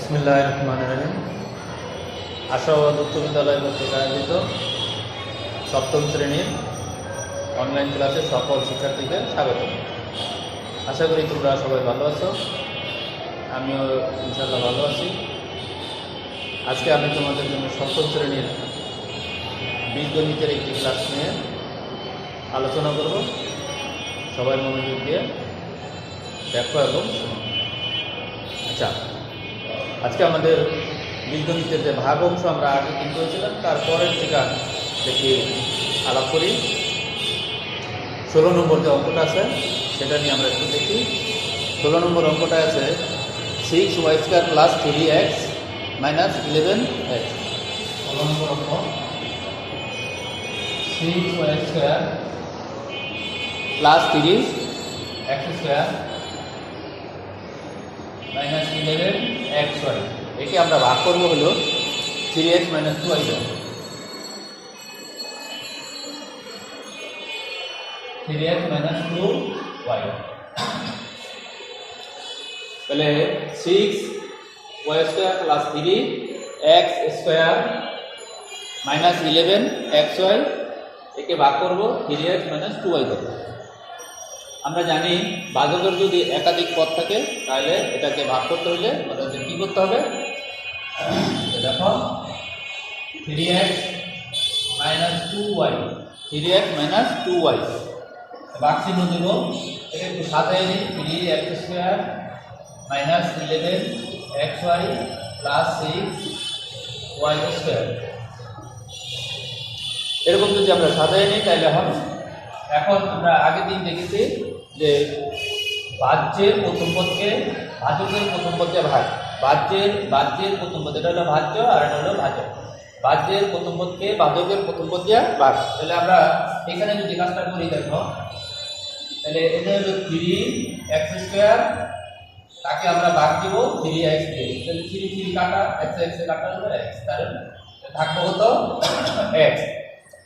বিসমিল্লাহির রহমানির রহিম। আশাবাদ উচ্চ বিদ্যালয় কর্তৃক আয়োজিত সপ্তম শ্রেণীর অনলাইন ক্লাসে সকল শিক্ষার্থীদের স্বাগত। আশা করি তোমরা সবাই ভালো আছো, আমিও ইনশাআল্লাহ ভালো আছি। আজকে আমি তোমাদের জন্য সপ্তম শ্রেণীর বীজগণিতের একটি ক্লাস নিয়ে আলোচনা করব। সবাই মনোযোগ দিয়ে দেখো এবং শোনো। আচ্ছা, আজকে আমাদের বীজগণিতের যে ভাগ অংশ আমরা আগে কিন্তু হয়েছিলাম, তারপরের থেকে দেখি আলাপ করি। 16 নম্বর যে অঙ্কটা আছে সেটা নিয়ে আমরা একটু দেখি। 16 নম্বর অঙ্কটা আছে 6y² + 3x - 11x। 16 নম্বর অঙ্ক 6y² + 3x² - 11xy। একে আমরা ভাগ করব হলো 3x - 2y। 3x - 2y তাহলে 6y² + 3x² - 11xy একে ভাগ করব 3x - 2y করব। আমরা জানি ভাজকের যদি একাধিক পদ থাকে তাহলে এটাকে ভাগ করতে হলে আমাদের কী করতে হবে? দেখো 3x - 2y, 3x - 2y ভাগ চিহ্ন দেব। এটা একটু সাজাই নিই। 3x² - 11xy + 6y²। এরকম যদি আমরা সাজাই নিই তাহলে হবে। এখন আমরা আগের দিন দেখেছি যে ভাজ্যের প্রথম পদকে ভাজকের প্রথম পদকে ভাগ, ভাজ্যের প্রথম পদ, এটা হলো ভাজ্য আর এটা হলো ভাজক। ভাজ্যের প্রথম পদকে ভাজকের প্রথম পদ দিয়ে ভাগ। তাহলে আমরা এখানে যদি কাজটা করি, দেখো তাহলে এটা হলো 3x², তাকে আমরা ভাগ দিব 3x দিয়ে। তাহলে 3 কাটা, x কাটা হলো x, তাহলে থাকবে হতো x।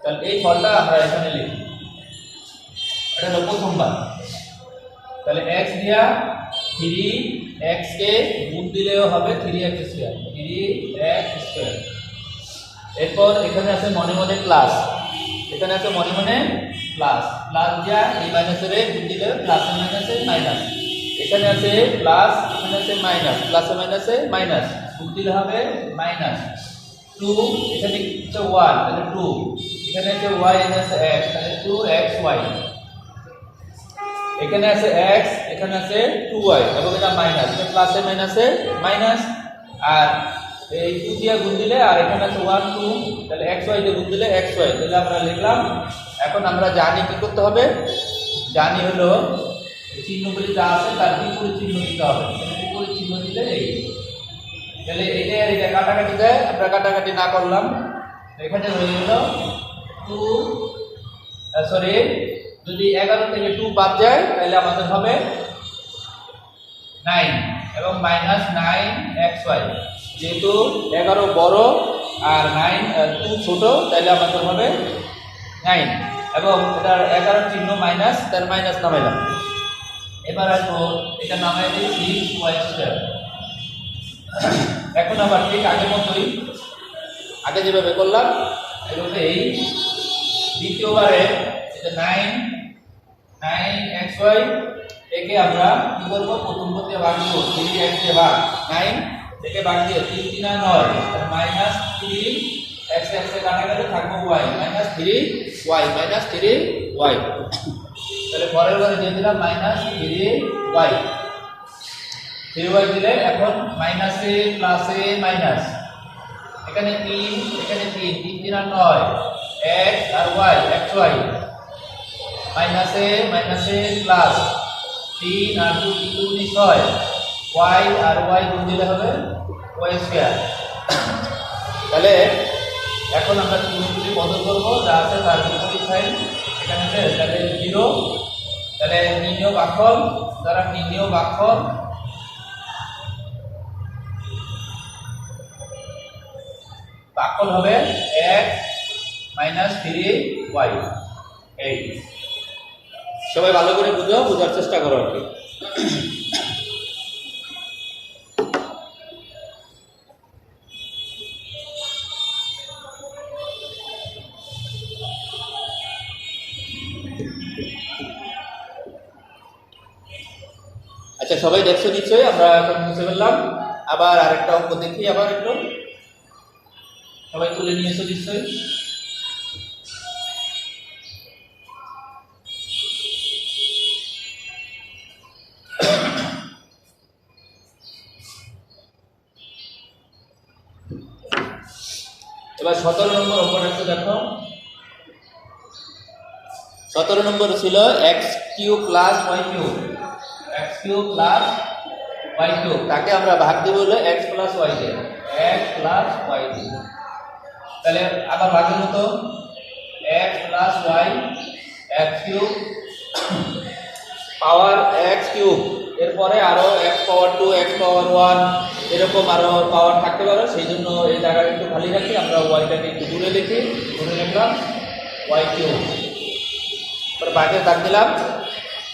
তাহলে এই ফলটা আমরা এখানে লিখি। এটা হলো প্রথম ভাগ। তাহলে x দিয়া 3x কে গুণ দিলেও হবে 3x²। এরপর এখানে আছে মনে মনে প্লাস, এখানে আছে মনে মনে প্লাস, প্লাস দিয়া এই মাইনাসের গুণ দিলে প্লাসে মাইনাসে মাইনাস। এখানে আছে প্লাস, এখানে আছে মাইনাস, প্লাসে মাইনাসে মাইনাস, গুণ দিলে হবে মাইনাস 2। এখানে হচ্ছে 1, তাহলে 2। এখানে আছে y, এখানে আছে x, তাহলে 2xy। এখানে আছে x, এখানে আছে 2y এবং এটা মাইনাস, এটা প্লাসে মাইনাসে মাইনাস। আর এই 2 দিয়ে গুণ দিলে, আর এখানে আছে 1 2, তাহলে xy দিয়ে গুণ দিলে xy। তাহলে আমরা লিখলাম। এখন আমরা জানি কি করতে হবে, জানি হলো চিহ্নগুলি যা আছে তার বিপরীত চিহ্ন দিতে হবে। তাহলে বিপরীত চিহ্ন দিলে এই, তাহলে এটা আর এটা কাটাকাটি যায়, আমরা কাটাকাটি না করলাম। এখানে হয়ে গেল 2, সরি যদি 11 থেকে 2 বাদ যায় তাহলে আমাদের হবে 9 এবং -9xy। যেহেতু 11 বড় আর 2 ছোট, তাহলে আমাদের হবে 9 এবং এটার 11 চিহ্ন মাইনাস, তার মাইনাস নামাইলাম। এবার আসবো এটা নামাই দিই 6y²। এখন আবার ঠিক আগের মতোই, আগে যেভাবে করলাম এভাবে এই দ্বিতীয়বারে এটা 9xy একে আমরা কি করব, প্রথম পদে ভাগ দিব 3x দিয়ে ভাগ, 9 থেকে ভাগ দিয়ে 3 3 9, তাহলে -3x এ কাটা গেলে থাকবে y, -3y, -3y। তাহলে পরের বারে দিয়ে দিলাম -3y, 3y দিলে এখন মাইনাসে প্লাসে মাইনাস। এখানে 3, এখানে 3 3 3 9, x আর y, xy মাইনাসে মাইনাসে প্লাস 3 আর 2 2 6, y আর y গুণ দিলে হবে y²। তাহলে এখন আমরা চিহ্নগুলি বদল করব, যা আছে তার বিপরীত সাইন এখানে আছে, তাহলে 0। তাহলে নির্ণয় ভাগফল, দ্বারা নির্ণয় ভাগফল ভাগফল হবে x - 3y। এই সবাই ভালো করে বোঝার চেষ্টা করো আর কি। আচ্ছা, সবাই দেখছো নিশ্চয়ই? আমরা এখন বুঝে ফেললাম। আবার আরেকটা অঙ্ক দেখি, আবার একটু সবাই তুলে নিয়েছো নিশ্চয়ই। এবার 17 নম্বর অঙ্কটা একটু দেখো। 17 নম্বর ছিল x cube plus y cube. X cube plus y cube, তাকে আমরা ভাগ দেব হলো এক্স প্লাস ওয়াই দিয়ে। এক্স প্লাস ওয়াই দিয়ে, তাহলে আবার ভাগের মতো x plus y x cube power x cube, এরপরে আরো এক্স পাওয়ার 2 এক্স পাওয়ার 1 এরকম আরো পাওয়ার থাকতে পারে, সেই জন্য এই জায়গাটা একটু খালি রাখি। আমরা ওয়াইটাকে একটু দূরে লিখি, দূরে লিখলাম ওয়াই কিউব, এবার ভাগের দাগ দিলাম।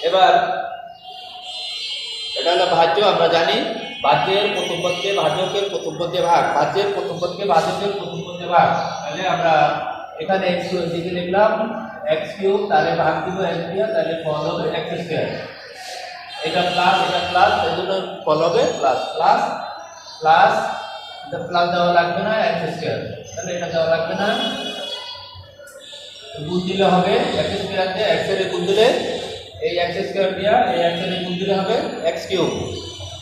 এবার এটা হলো ভাজ্য, আমরা জানি ভাজ্যের প্রথম পদকে ভাজকের প্রথম পদ দিয়ে ভাগ, ভাজ্যের প্রথম পদকে ভাজকের প্রথম পদ দিয়ে ভাগ। তাহলে আমরা এখানে x কিউব দিকে লিখলাম x কিউব, তাহলে ভাগ দিব x দিয়ে, তাহলে ফল হবে x স্কয়ার। এটা প্লাস এর জন্য ফল হবে প্লাস প্লাস প্লাস, এটা প্লাস দেওয়া লাগবে না, x স্কয়ার, তাহলে এটা দেওয়া লাগবে না, গুণ দিলে হবে x স্কয়ার দিয়ে x এর গুণ দিলে এই x স্কয়ার দিয়া এই x এর গুণ দিলে হবে x কিউব,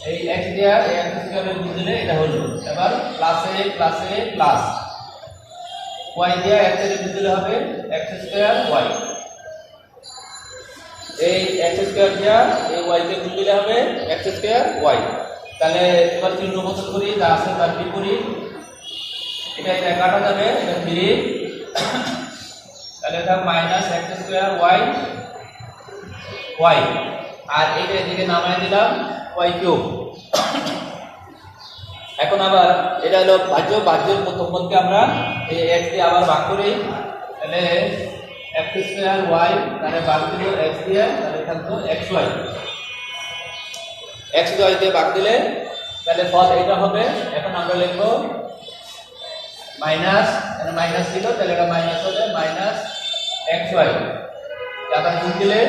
এই x দিয়া এই x স্কয়ারের গুণ দিলে এটা হলো। এবার প্লাসে প্লাস y দিয়া x এর গুণ দিলে হবে x স্কয়ার y, এই x স্কয়ার দিয়া এই y কে গুণ দিলে হবে x স্কয়ার y। তাহলে এবার চিহ্ন বদল করি, যা আছে তার বিপরীত, এটা কাটা যাবে, এটা 3, তাহলে এটা minus x square y y, আর এটা এদিকে নামায় দিলাম y কিউব। এখন আবার এটা হলো ভাজ্য, ভাজ্যের প্রথম পদকে আমরা এই x দিয়ে আবার ভাগ করি, তাহলে x স্কয়ার y, তাহলে ভাগ দিব x দিয়ে, তাহলে থাকতো xy, xy দিয়ে ভাগ দিলে তাহলে ফল এটা হবে। এখন আমরা লিখব মাইনাস, মানে মাইনাস ছিল, তাহলে এটা মাইনাস হবে মাইনাস xy, আবার গুণ দিলে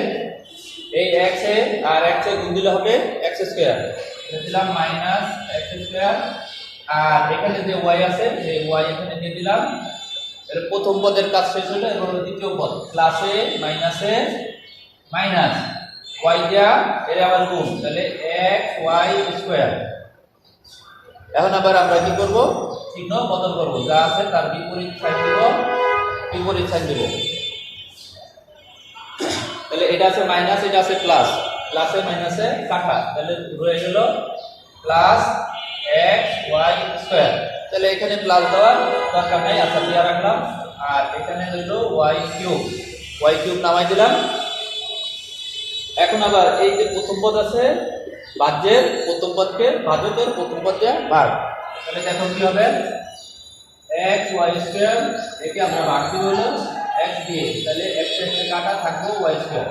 এই x এ আর x এ গুণ দিলে হবে x স্কয়ার, এটা দিলাম মাইনাস x স্কয়ার, আর এখানে যে y আছে সেই y এখানে দিয়ে দিলাম। এর প্রথম পদের কাজ শেষ হলো, এবার দ্বিতীয় পদ প্লাসে মাইনাসে মাইনাস y দিয়া এর আবার গুণ, তাহলে xy স্কয়ার। এখন আবার আমরা কি করব, চিহ্ন বদল করব, যা আছে তার বিপরীত সাইন দেব, বিপরীত সাইন দেব। তাহলে এটা আছে মাইনাস, এটা আছে প্লাস, প্লাসে মাইনাসে কাটা, তাহলে রয়ে গেল প্লাস xy স্কয়ার। তাহলে এখানে প্লাস দেওয়ার দরকার নেই, আচ্ছা দিয়ে রাখলাম, আর এখানে হলো y কিউব নামাই দিলাম। এখন আবার এই যে প্রথম পদ আছে ভাজ্যের প্রথম পদকে ভাজকের প্রথম পদ দিয়ে ভাগ, তাহলে দেখো কি হবে xy স্কয়ার, একে আমরা ভাগ দিব হলো x দিয়ে, তাহলে x এর কাটা থাকবে y স্কয়ার,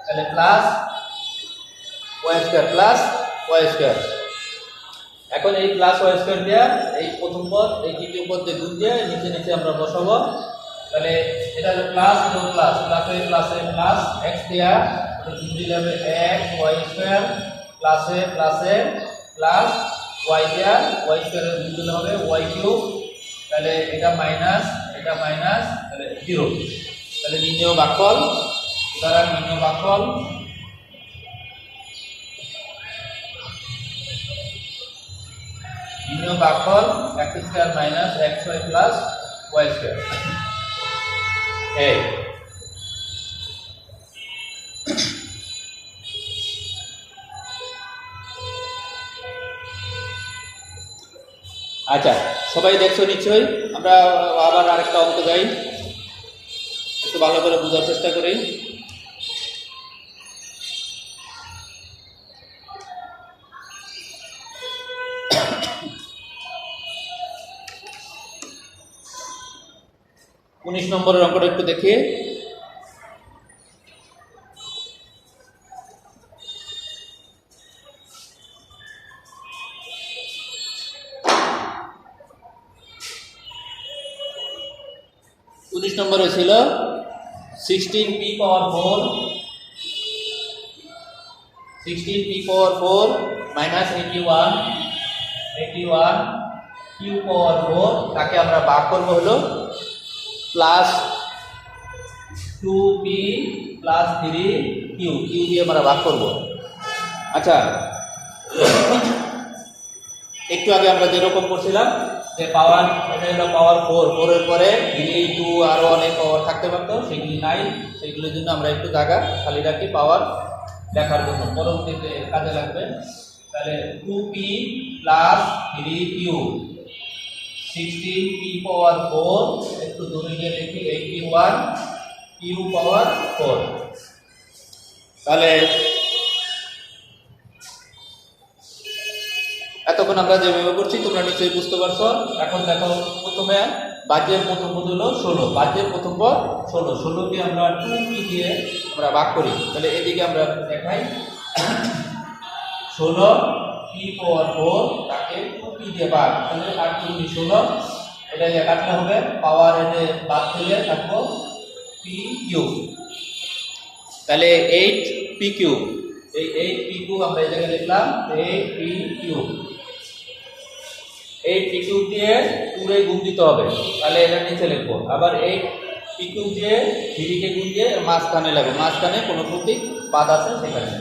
তাহলে plus y square plus y square. এখন এই প্লাস y স্কয়ার দিয়ে এই প্রথম পদ এই দ্বিতীয় পদ দিয়ে গুণ দিয়ে নিচে নিচে আমরা বসাবো, তাহলে এটা হলো প্লাস, এটা প্লাস, প্লাসে প্লাস x দিয়া গুণ দিলে হবে xy স্কয়ার, প্লাসে প্লাস y দিয়া y স্কয়ারের গুণ দিলে হবে y কিউব, তাহলে এটা মাইনাস তাহলে 0। তাহলে নির্ণয় ভাগফল, সুতরাং নির্ণয় ভাগফল x square minus xy plus y square. এই আচ্ছা, সবাই দেখছো নিশ্চয়ই? আমরা আবার আরেকটা অঙ্ক যাই, একটু ভালো করে বোঝার চেষ্টা করি। উনিশ নম্বরের অঙ্কটা একটু দেখি। নম্বরে ছিল 16p পাওয়ার 4 16 p power 4 minus 81 q power 4 তাকে আমরা ভাগ করব হলো plus 2p plus 3q q দিয়ে আমরা ভাগ করব। আচ্ছা, একটু আগে আমরা যেরকম করছিলাম যে পাওয়ার, এটা হলো পাওয়ার 4 এর পরে 3 2 আরো অনেক পাওয়ার থাকতে পারতো, সেগুলি নাই। সেগুলোর জন্য আমরা একটু জায়গা খালি রাখি পাওয়ার দেখার জন্য, পরবর্তীতে কাজে লাগবে। তাহলে 2p প্লাস 3q 16p পাওয়ার 4 একটু দূরে গিয়ে লিখি 81 q পাওয়ার 4। তাহলে এতক্ষণ আমরা যেভাবে করছি তোমরা নিশ্চয়ই বুঝতে পারছো। এখন দেখো, প্রথমে বাহ্যের প্রথম পদ হলো 16, বাহ্যের প্রথম পদ 16কে আমরা 2p দিয়ে আমরা ভাগ করি। তাহলে এদিকে আমরা দেখাই 16p পাওয়ার 4 তাকে 2p দিয়ে ভাগ, তাহলে 8 2 16, এটা দিয়ে কাটলে হবে পাওয়ার এনে বাদ দিলে থাকবো p কিউব। তাহলে 8p কিউব, এই 8p কিউব আমরা এই জায়গায় লিখলাম 8p কিউব। 8p কিউব দিয়ে 2 এ গুণ দিতে হবে, তাহলে এটা নিচে লিখবো। আবার 8p কিউব দিয়ে 3 কে গুণ দিয়ে মাঝখানে লাগবে, মাঝখানে কোনো প্রতীক বাদ আছে সেখানে।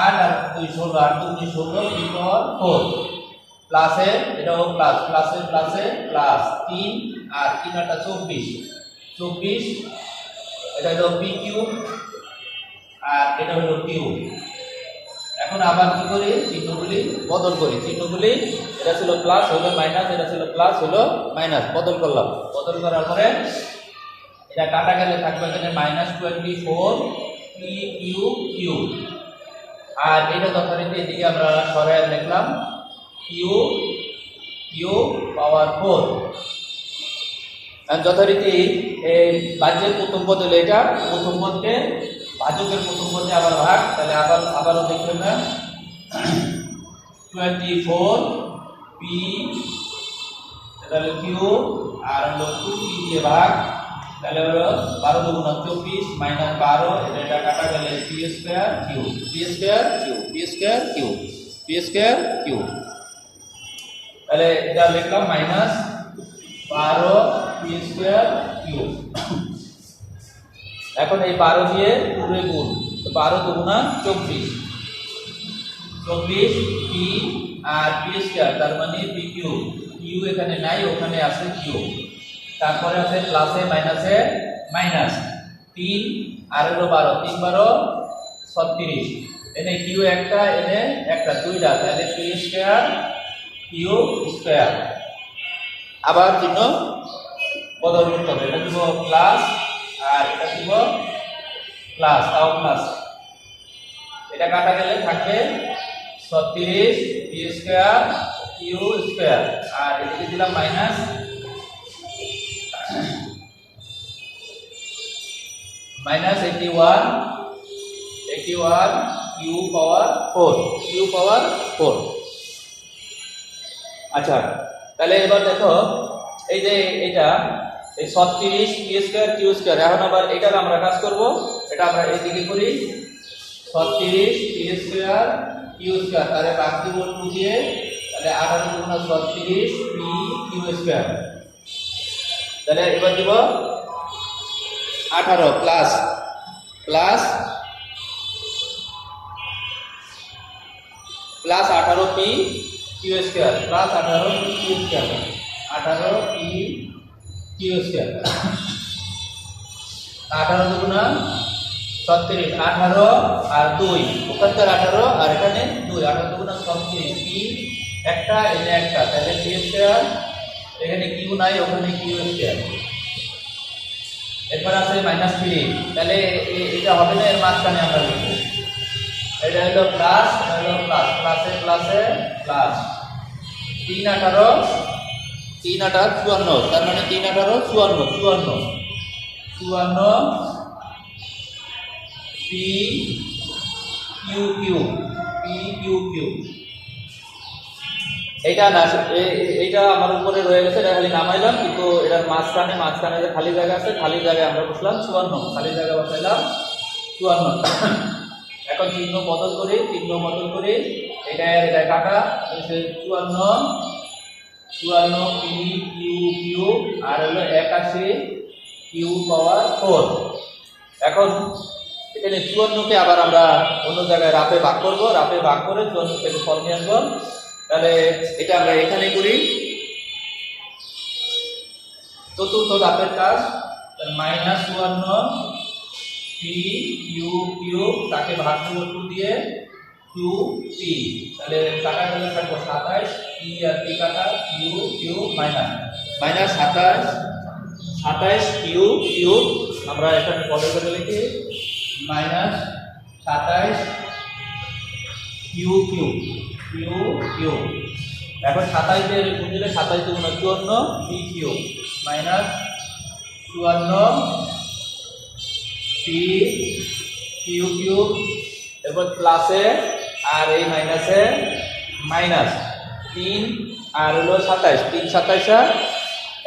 8 আর 2 16, 8 2 16 p পাওয়ার 4 প্লাসে, এটাও প্লাস, প্লাসে প্লাসে প্লাস 3 আর 3 8 24, এটা হলো p কিউব আর এটা হলো কিউব। এখন আবার কি করি, চিহ্নগুলি বদল করি, চিহ্নগুলি এটা ছিল প্লাস হলো মাইনাস, এটা ছিল প্লাস হলো মাইনাস, বদল করলাম। বদল করার পরে এটা কাটা গেলে থাকবে এখানে -24 p কিউব কিউব, আর এটা যথারীতি এদিকে আমরা সরায় লিখলাম কিউব কিউব পাওয়ার 4। যথারীতি এই বাহ্যের প্রথম পদ হলো এটা, প্রথম পদকে ভাজকের প্রথম পদে আবার ভাগ, তাহলে আবারও দেখবেন না 24p তাহলে কিউব আর হলো 2p দিয়ে ভাগ, তাহলে হলো 12 2 24 মাইনাস 12, এটা কাটা গেলে p square cube, p square cube, p square cube, p square cube. তাহলে এটা লিখলাম -12 p স্কয়ার কিউব। এখন এই 12 দিয়ে 2 এ গুণ, 12 2 24, 24 p আর p স্কয়ার, তার মানে p কিউব, কিউ এখানে নাই, ওখানে আছে কিউব। তারপরে আছে প্লাসে মাইনাসে মাইনাস, 3 আর হলো 12, 3 12 36, এনে কিউ একটা, এনে একটা, দুইটা, তাহলে p স্কয়ার কিউ স্কয়ার। আবার চিহ্ন বদল করতে হবে, এটা দিব প্লাস আর এটা দিব প্লাস, তাও প্লাস, এটা কাটা গেলে থাকবে 36 p স্কয়ার কিউ স্কয়ার, আর এদিকে দিলাম মাইনাস -81 কিউ পাওয়ার 4, কিউ পাওয়ার 4। আচ্ছা, তাহলে এবার দেখো এই যে এটা এই 36 p স্কয়ার কিউ স্কয়ার, এখন আবার এটার আমরা কাজ করব, এটা আমরা এইদিকে করি 36 p স্কয়ার কিউ স্কয়ার, তাহলে ভাগ দিব 2 দিয়ে, তাহলে 18 × 36 p কিউ স্কয়ার। তাহলে এবার দিব 18 plus plus plus 18p q square, plus 18p q square, 18p q square, 18 2 36, 18 আর 2, ওখানকার 18 আর এখানে 2, 18 2 36, p একটা, এনে একটা, তাহলে p স্কয়ার, এখানে কিউ নাই, ওখানে কিউ স্কয়ার। এরপর আছে -3, তাহলে এটা হবে না, এর মাঝখানে আমরা লিখব, এটা হলো প্লাস, এটা হলো প্লাস, প্লাসে প্লাসে প্লাস, 3 18 54, তার মানে 3 18 54 p q q, p q q. এইটা না, এইটা আমার উপরে রয়ে গেছে, এটা খালি নামাইলাম, কিন্তু এটার মাঝখানে যে খালি জায়গা আছে, খালি জায়গায় আমরা বসলাম 54, খালি জায়গা বসাইলাম 54। এখন চিহ্ন বদল করে এটা কাটা 54 পি কিউ আর হলো 81 কিউ পাওয়ার 4। এখন এখানে 54 কে আবার আমরা অন্য জায়গায় রাফে ভাগ করব, রাফে ভাগ করে 54 থেকে ফল নিয়ে আসবো। তাহলে এটা আমরা এখানে করি চতুর্থ ধাপের কাজ। -54 পি কিউ তাকে ভাগ করব 2 দিয়ে 2 পি, তাহলে কাটা গেলে থাকবো 27 পি আর পি কাটা কিউ মাইনাস 27 কিউ আমরা এখানে পদে করে লিখি -27 কিউ। এখন 27 দিয়ে গুণ দিলে 27 দুগুণ 54 পি কিউ -54 পি কিউ, এরপর প্লাসে আর এই মাইনাসে মাইনাস 3 আর হলো 27 3 27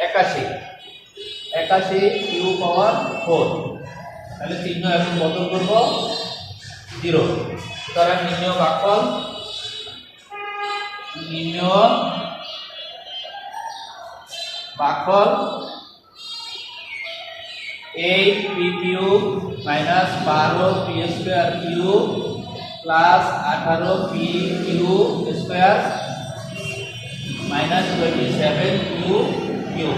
81 কিউ পাওয়ার 4। তাহলে চিহ্ন এখন বদল করব 0। সুতরাং নির্ণয় ভাগফল -8 p q -12 p square q plus 18 p q square -27 q.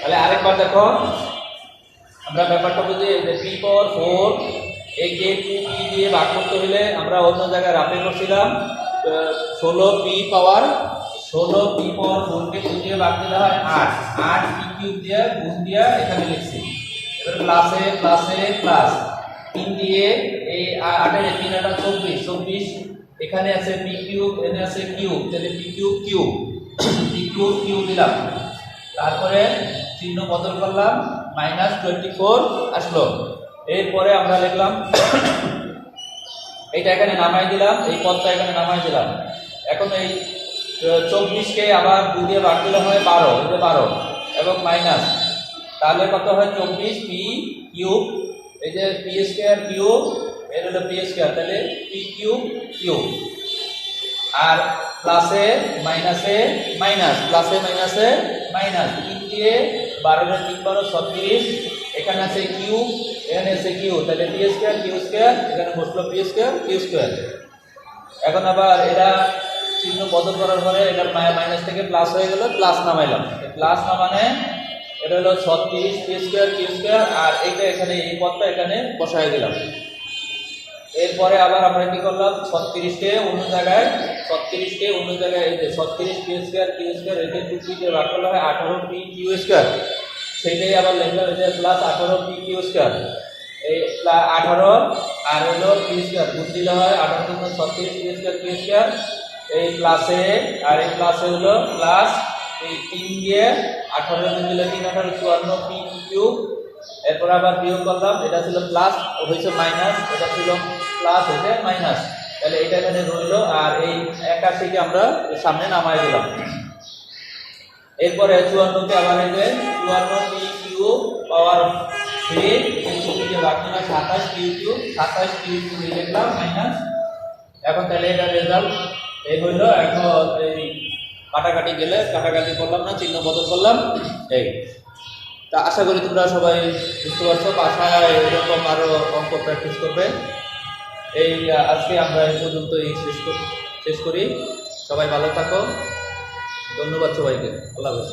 তাহলে আরেকবার দেখো, আমরা ব্যাপারটা বুঝি যে পি পাওয়ার 4 এই যে 2p দিয়ে ভাগ করতে হলে আমরা অন্য জায়গায় রাফে করছিলাম 16 পি পাওয়ার 4 কে 2 দিয়ে ভাগ দিলে হয় 8 পি কিউব দিয়ে গুণ দিয়ে এখানে লিখছি। এবার প্লাসে প্লাস 3 দিয়ে এই 8 এর 3 8 24 এখানে আছে পি কিউব, এখানে আছে কিউব, তাহলে পি কিউব দিলাম। তারপরে চিহ্ন বদল করলাম -24 আসলো। এরপরে আমরা লিখলাম এইটা এখানে নামাই দিলাম, এই পদটা এখানে নামাই দিলাম। এখন এই 24 কে আবার 2 দিয়ে ভাগ দিলে হয় 12, এই যে 12 এবং মাইনাস, তাহলে কত হয় 24 পি কিউব, এই যে পি স্কয়ার কিউব এর হলো পি স্কয়ার, তাহলে পি কিউব আর প্লাসে মাইনাসে মাইনাস 3 দিয়ে 12 এর 3 12 36, এখানে আছে কিউ এখানে আছে কিউ, তাহলে পি স্কয়ার কিউ স্কয়ার, এখানে বসলো পি স্কয়ার কিউ স্কয়ার। এখন আবার এটা চিহ্ন বদল করার পরে এটা মাইনাস থেকে প্লাস হয়ে গেল, প্লাস নামাইলাম, প্লাস নামানে এটা হলো 36 পি স্কয়ার কিউ স্কয়ার, আর এইটা এখানে এই পদটা এখানে বসায় দিলাম। এরপরে আবার আমরা কি করলাম 36 কে অন্য জায়গায় এই যে 36 পি স্কয়ার কিউ স্কয়ার একে 2 পি দিয়ে ভাগ করলে হয় 18 পি কিউ স্কয়ার, সেটাই আবার লিখলাম এই যে প্লাস 18 পি কিউ স্কয়ার, এই 18 আর হলো পি স্কয়ার গুণ দিলে হয় 18 গুণ 36 পি স্কয়ার কিউ স্কয়ার, এই প্লাসে আর এই প্লাসে হলো প্লাস এই 3 দিয়ে 18 গুণ দিলে 3 18 54 পি কিউব। এরপর আবার বিয়োগ করলাম, এটা ছিল প্লাস হয়েছে মাইনাস, এটা ছিল প্লাস হয়েছে মাইনাস, তাহলে এটা এখানে রইলো। আর এই 81 কে আমরা সামনে নামাই দিলাম। এরপরে 54 কে আবার এই যে 54 পি কিউ পাওয়ার 3 এই যে বাকি না 27 কিউ লিখলাম মাইনাস। এখন তাহলে এটা রেজাল্ট এই হইলো। এখন এই কাটাকাটি করলাম না, চিহ্ন বদল করলাম এই। তা আশা করি তোমরা সবাই বুঝতে পারছো, বাসায় এরকম আরো অঙ্ক প্র্যাকটিস করবে। এই আজকে আমরা এই পর্যন্ত শেষ করি। সবাই ভালো থাকো, ধন্যবাদ সবাইকে, আল্লাহ হাফেজ।